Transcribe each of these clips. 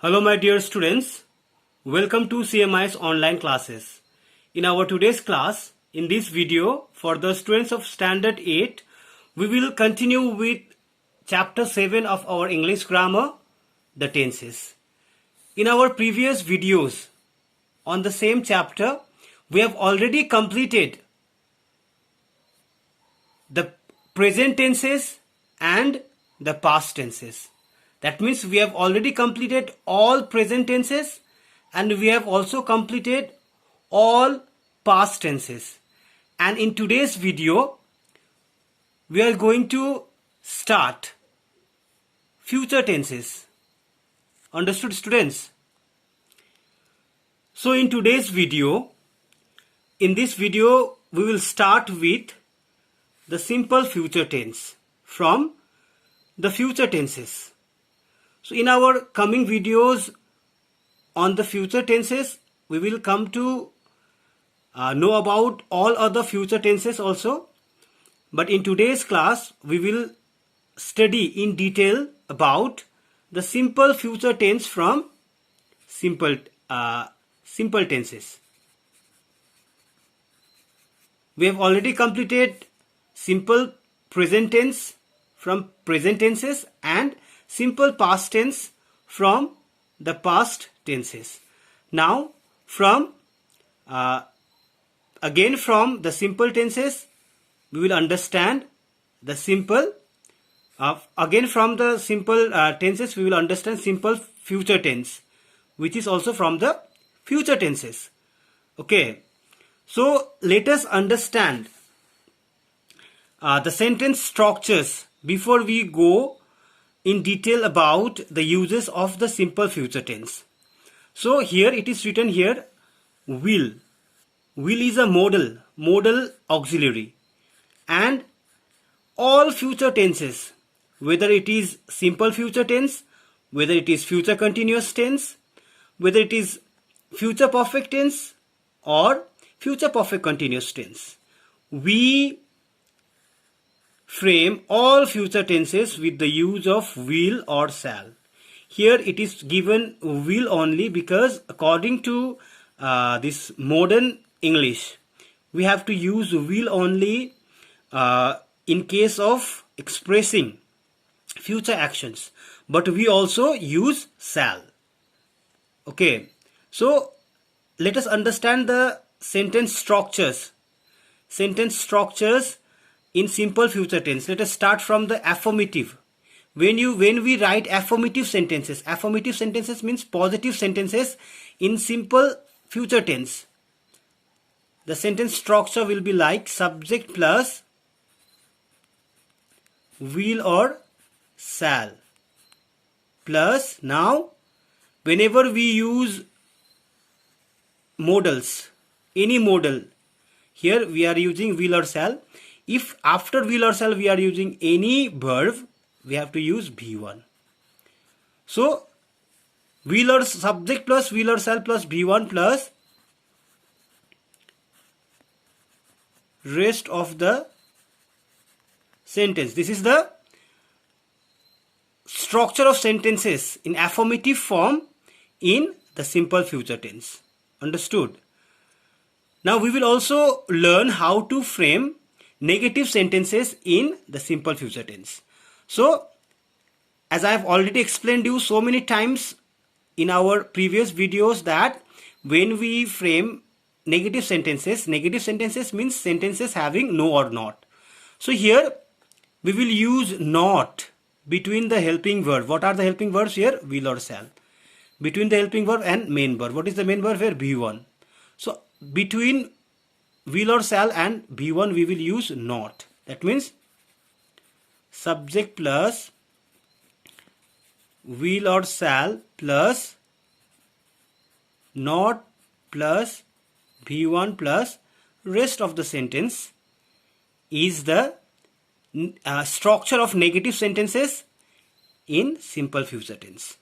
Hello my dear students, welcome to CMI's online classes. In our today's class, in this video for the students of Standard 8, we will continue with chapter 7 of our English grammar, the tenses. In our previous videos on the same chapter, we have already completed the present tenses and the past tenses. That means we have already completed all present tenses and we have also completed all past tenses. And in today's video, we are going to start future tenses. Understood, students? So in today's video, in this video, we will start with the simple future tense from the future tenses. So in our coming videos on the future tenses, we will come to know about all other future tenses also. But in today's class, we will study in detail about the simple future tense from simple tenses. We have already completed simple present tense from present tenses and simple past tense from the past tenses. Now again from the simple tenses we will understand the simple again from the simple tenses we will understand simple future tense, which is also from the future tenses. Okay, so let us understand the sentence structures before we go in detail about the uses of the simple future tense. So here it is written here, will. Will is a modal auxiliary, and all future tenses, whether it is simple future tense, whether it is future continuous tense, whether it is future perfect tense or future perfect continuous tense, we frame all future tenses with the use of will or shall. Here it is given will only because according to this modern English, we have to use will only in case of expressing future actions, but we also use shall. Okay, so let us understand the sentence structures. Sentence structures in simple future tense. Let us start from the affirmative. When we write affirmative sentences means positive sentences in simple future tense. The sentence structure will be like subject plus will or shall plus, now whenever we use modals, any modal, here we are using will or shall. If after will or shall we are using any verb, we have to use V1. So will or subject plus will or shall plus V1 plus rest of the sentence. This is the structure of sentences in affirmative form in the simple future tense. Understood? Now we will also learn how to frame negative sentences in the simple future tense. So as I have already explained you so many times in our previous videos that when we frame negative sentences means sentences having no or not. So here we will use not between the helping verb. What are the helping verbs here? Will or shall. Between the helping verb and main verb. What is the main verb here? V1. So between will or shall and V1 we will use not. That means subject plus will or shall plus not plus V1 plus rest of the sentence is the structure of negative sentences in simple future tense.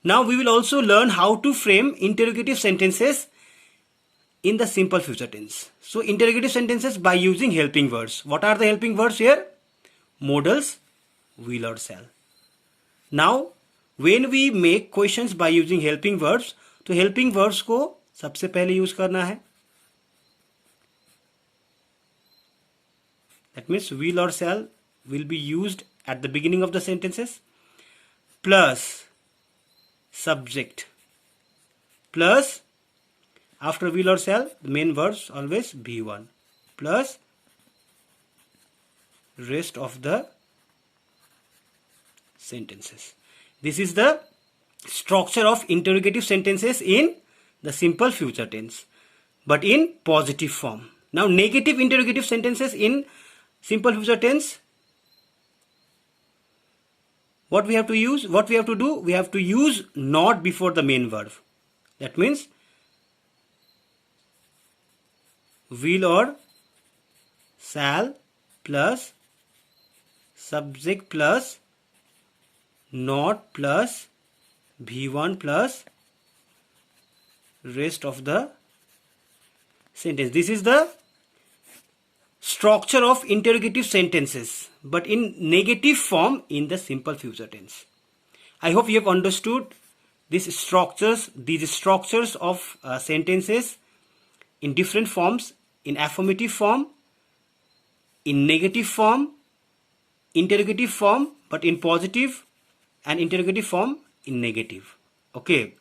Now we will also learn how to frame interrogative sentences in the simple future tense. So interrogative sentences by using helping verbs. What are the helping verbs here? Modals, will or shall. Now When we make questions by using helping verbs, तो helping verbs को सबसे पहले use करना है. That means will or shall will be used at the beginning of the sentences, plus subject, plus after will or shall the main verbs always be1, plus rest of the sentences. This is the structure of interrogative sentences in the simple future tense, but in positive form. Now negative interrogative sentences in simple future tense, what we have to use, what we have to do, we have to use not before the main verb. That means will or shall plus subject plus not plus v1 plus rest of the sentence. This is the structure of interrogative sentences, but in negative form in the simple future tense. I hope you have understood these structures of sentences in different forms, in affirmative form, in negative form, interrogative form, but in positive, and interrogative form in negative. Okay.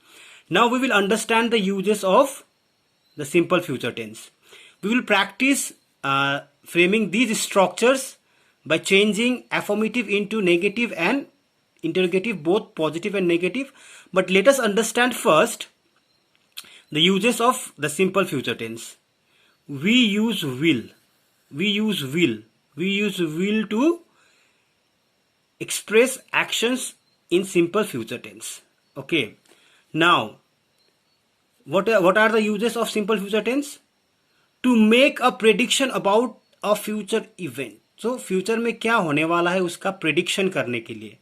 Now we will understand the uses of the simple future tense. We will practice framing these structures by changing affirmative into negative and interrogative, both positive and negative. But let us understand first the uses of the simple future tense. We use will. We use will. We use will to express actions in simple future tense. Okay. Now, what are the uses of simple future tense? To make a prediction about a future event. So, future में क्या होने वाला है उसका prediction करने के लिए,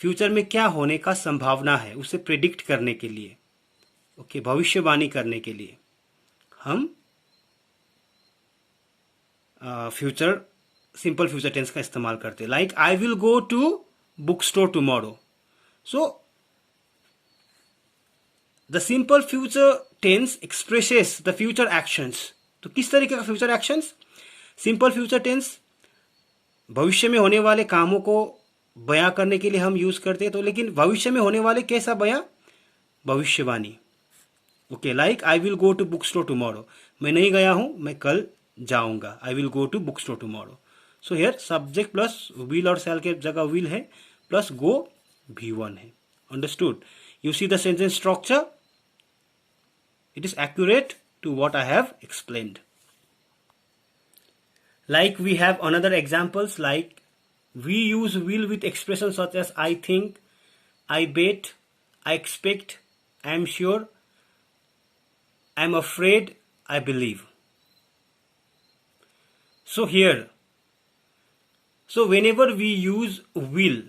future में क्या होने का संभावना है उसे predict करने के लिए, okay, भविष्यवाणी करने के लिए हम future simple future tense का इस्तेमाल करते हैं. Like I will go to bookstore tomorrow. So the simple future tense expresses the future actions. तो किस तरीके का future actions? Simple future tense भविष्य में होने वाले कामों को बयां करने के लिए हम यूज करते हैं. तो लेकिन भविष्य में होने वाले कैसा बयां? भविष्यवाणी. Okay, like I will go to book store tomorrow. मैं नहीं गया हूं, मैं कल जाऊंगा. I will go to book store tomorrow. So here subject plus will और शैल के जगह विल है, प्लस गो V1 है. Understood? You see the sentence structure. It is accurate to what I have explained. Like we have another examples, like we use will with expressions such as I think, I bet, I expect, I am sure, I am afraid, I believe. So here, so whenever we use will,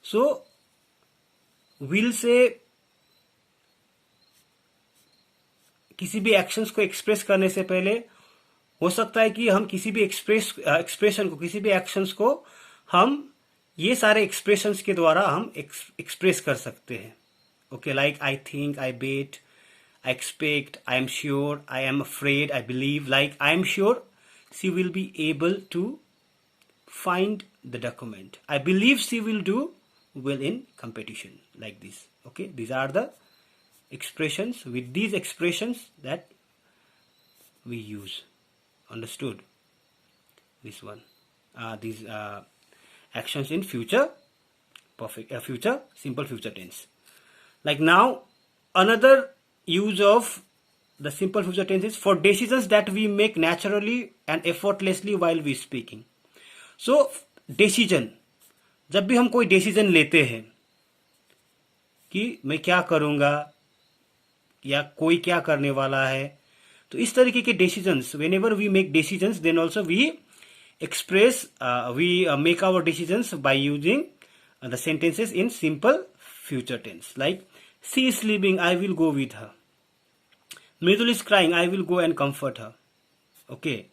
so will से किसी भी actions को express करने से पहले हो सकता है कि हम किसी भी एक्सप्रेशन को, किसी भी एक्शंस को हम ये सारे एक्सप्रेशंस के द्वारा हम एक्सप्रेस कर सकते हैं. Okay, like I think, I bet, I expect, I am sure, I am afraid, I believe. Like I am sure she will be able to find the document. I believe she will do well in competition. Like this. Okay, these are the expressions. With these expressions that we use. Understood? This one. These actions in future perfect, future simple future tense. Like now, another use of the simple future tense is for decisions that we make naturally and effortlessly while we speaking. So decision, जब भी हम कोई decision लेते हैं कि मैं क्या करूंगा या कोई क्या करने वाला है, तो इस तरीके के decisions, whenever we make decisions, then also we express, we make our decisions by using the sentences in simple future tense. Like she is sleeping, I will go with her. Mridul is crying, I will go and comfort her. Okay.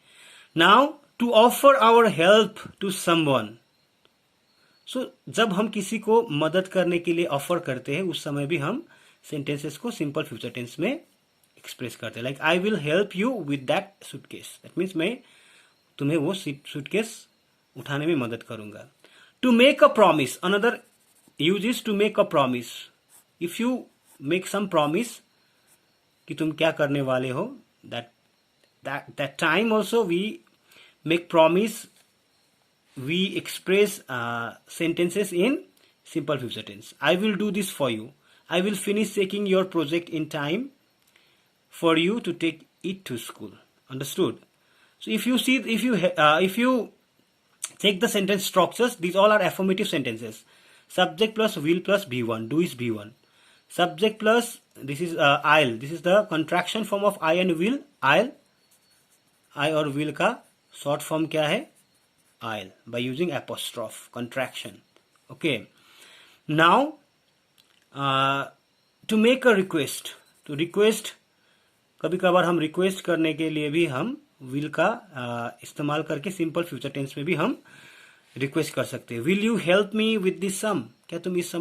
Now to offer our help to someone. सो जब हम किसी को मदद करने के लिए offer करते हैं उस समय भी हम सेंटेंसेस को सिंपल फ्यूचर टेंस में एक्सप्रेस करते हैं. Like I will help you with that suitcase. That means मैं तुम्हें वो सूटकेस उठाने में मदद करूंगा. To make a promise, another use is to make a promise. If you make some promise कि तुम क्या करने वाले हो, that time also we make promise, we express sentences in simple future tense. I will do this for you. I will finish checking your project in time for you to take it to school. Understood? So if you see, if you check the sentence structures, these all are affirmative sentences. Subject plus will plus be1. Do is be1. Subject plus, this is I'll. This is the contraction form of I and will. I'll. I और will का short form क्या है? I'll. By using apostrophe. Contraction. Okay. Now, to make a request. To request, कभी कभार हम request करने के लिए भी हम will का इस्तेमाल करके सिंपल फ्यूचर टेंस में भी हम रिक्वेस्ट कर सकते हैं. Will you help me with this sum. क्या तुम इस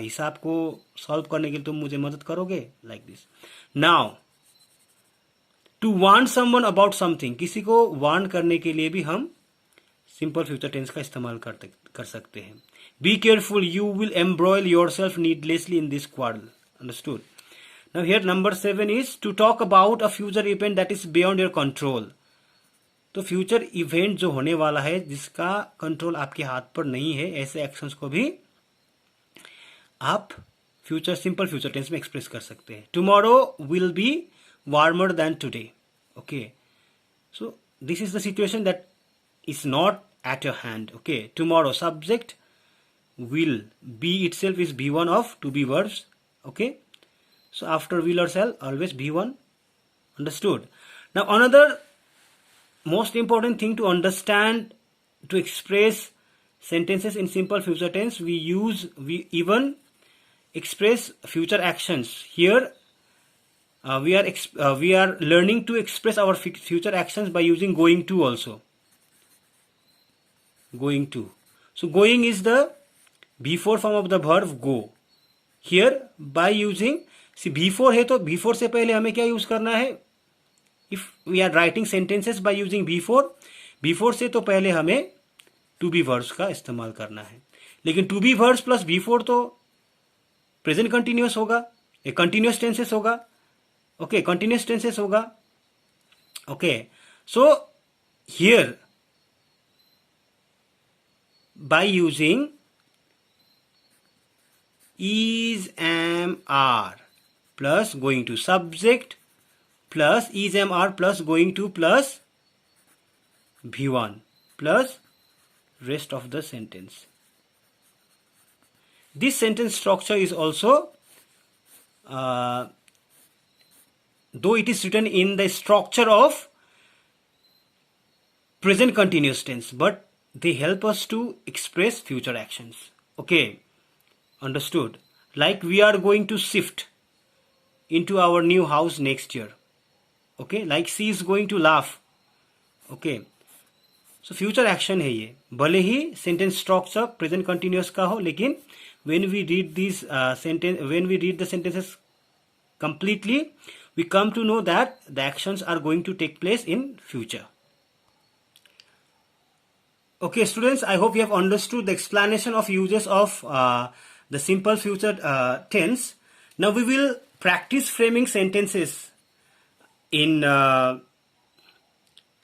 हिसाब को सॉल्व करने के लिए तुम मुझे मदद करोगे? Like this. Now to warn someone about something, किसी को वार्न करने के लिए भी हम सिंपल फ्यूचर टेंस का इस्तेमाल कर सकते हैं. Be careful, you will embroil yourself needlessly in this quarrel. Understood? Now here number 7 is to talk about a future event that is beyond your control. तो फ्यूचर इवेंट जो होने वाला है जिसका कंट्रोल आपके हाथ पर नहीं है, ऐसे एक्शंस को भी आप सिंपल फ्यूचर टेंस में एक्सप्रेस कर सकते हैं. Tomorrow will be warmer than today. Okay, so this is the situation that is not at your hand. Okay, tomorrow subject, will, be itself is be1 of to be verbs. Okay, so after will or shall always be1. Understood? Now another most important thing to understand, to express sentences in simple future tense, we even express future actions. Here we are learning to express our future actions by using going to also. Going to. So going is the before form of the verb go. Here by using, see before है तो before से पहले हमें क्या use करना है? If we are writing sentences by using before से तो पहले हमें to be verbs का इस्तेमाल करना है. लेकिन to be verbs plus before तो प्रेजेंट कंटिन्यूअस होगा, एक कंटिन्यूअस टेंसेस होगा. ओके, कंटिन्यूअस टेंसेस होगा. Okay, so here by using is, am, are plus going to, subject plus is, am, are plus going to plus V1 plus rest of the sentence. This sentence structure is also, though it is written in the structure of present continuous tense, but they help us to express future actions. Okay, understood? Like we are going to shift into our new house next year. Okay, like she is going to laugh. Okay, so future action है ये, भले ही sentence structure present continuous का हो, लेकिन when we read these when we read the sentences completely, we come to know that the actions are going to take place in future. Okay, students, I hope you have understood the explanation of uses of the simple future tense. Now we will practice framing sentences in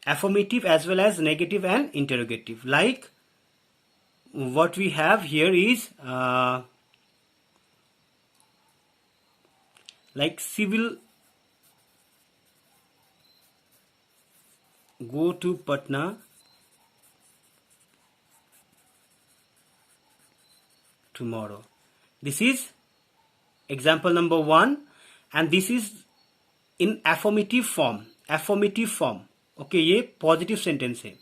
affirmative as well as negative and interrogative. Like what we have here is like she will go to Patna tomorrow. This is example number 1, and this is in affirmative form. Affirmative form. Okay, ये positive sentence है.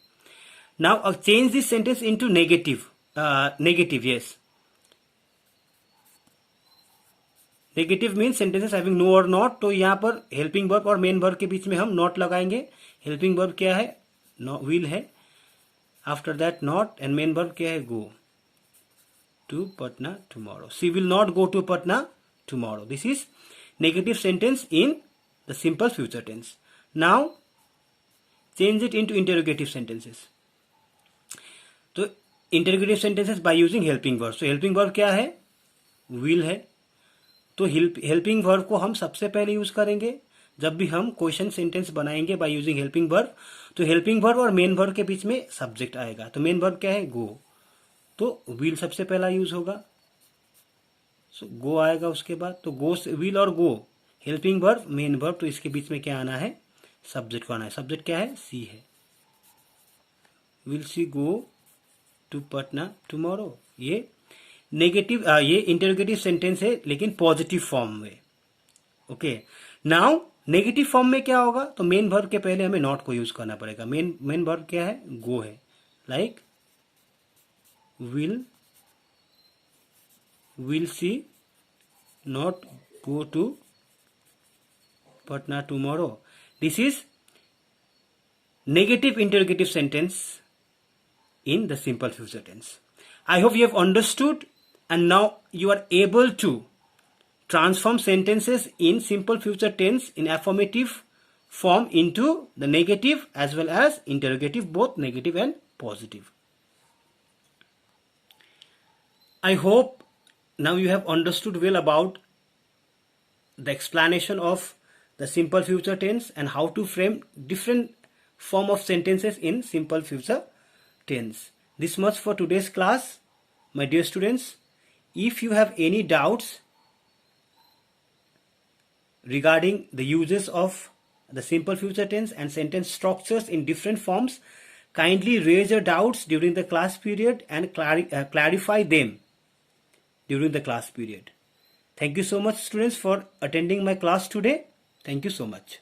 Now change this sentence into negative. Negative, yes. Negative means sentences having no or not. तो यहाँ पर helping verb और main verb के बीच में हम not लगाएंगे. Helping verb क्या है? No, will है. After that not and main verb क्या है go to Patna tomorrow. She will not go to Patna tomorrow. This is negative sentence in the simple future tense. Now change it into interrogative sentences. तो interrogative sentences by using helping verb. तो helping verb क्या है? Will है. तो helping verb को हम सबसे पहले यूज करेंगे जब भी हम क्वेश्चन सेंटेंस बनाएंगे बाय यूजिंग हेल्पिंग वर्ब. तो हेल्पिंग वर्ब और मेन वर्ब के बीच में सब्जेक्ट आएगा. तो मेन वर्ब क्या है? गो. तो विल सबसे पहला यूज होगा. सो गो आएगा उसके बाद. तो गो विल और गो हेल्पिंग वर्ब मेन वर्ब. तो इसके बीच में क्या आना है? सब्जेक्ट को आना है. सब्जेक्ट क्या है? सी है. Will she go to Patna tomorrow. ये नेगेटिव ये इंटरोगेटिव सेंटेंस है लेकिन पॉजिटिव फॉर्म में. ओके. नाउ नेगेटिव फॉर्म में क्या होगा? तो मेन वर्ब के पहले हमें नॉट को यूज करना पड़ेगा. मेन वर्ब क्या है? गो है. Like will she not go to Patna tomorrow. This is negative interrogative sentence in the simple future tense. I hope you have understood and now you are able to transform sentences in simple future tense in affirmative form into the negative as well as interrogative, both negative and positive. I hope now you have understood well about the explanation of the simple future tense and how to frame different form of sentences in simple future tense. This much for today's class, my dear students. If you have any doubts regarding the uses of the simple future tense and sentence structures in different forms, kindly raise your doubts during the class period and clarify them during the class period. Thank you so much, students, for attending my class today. Thank you so much.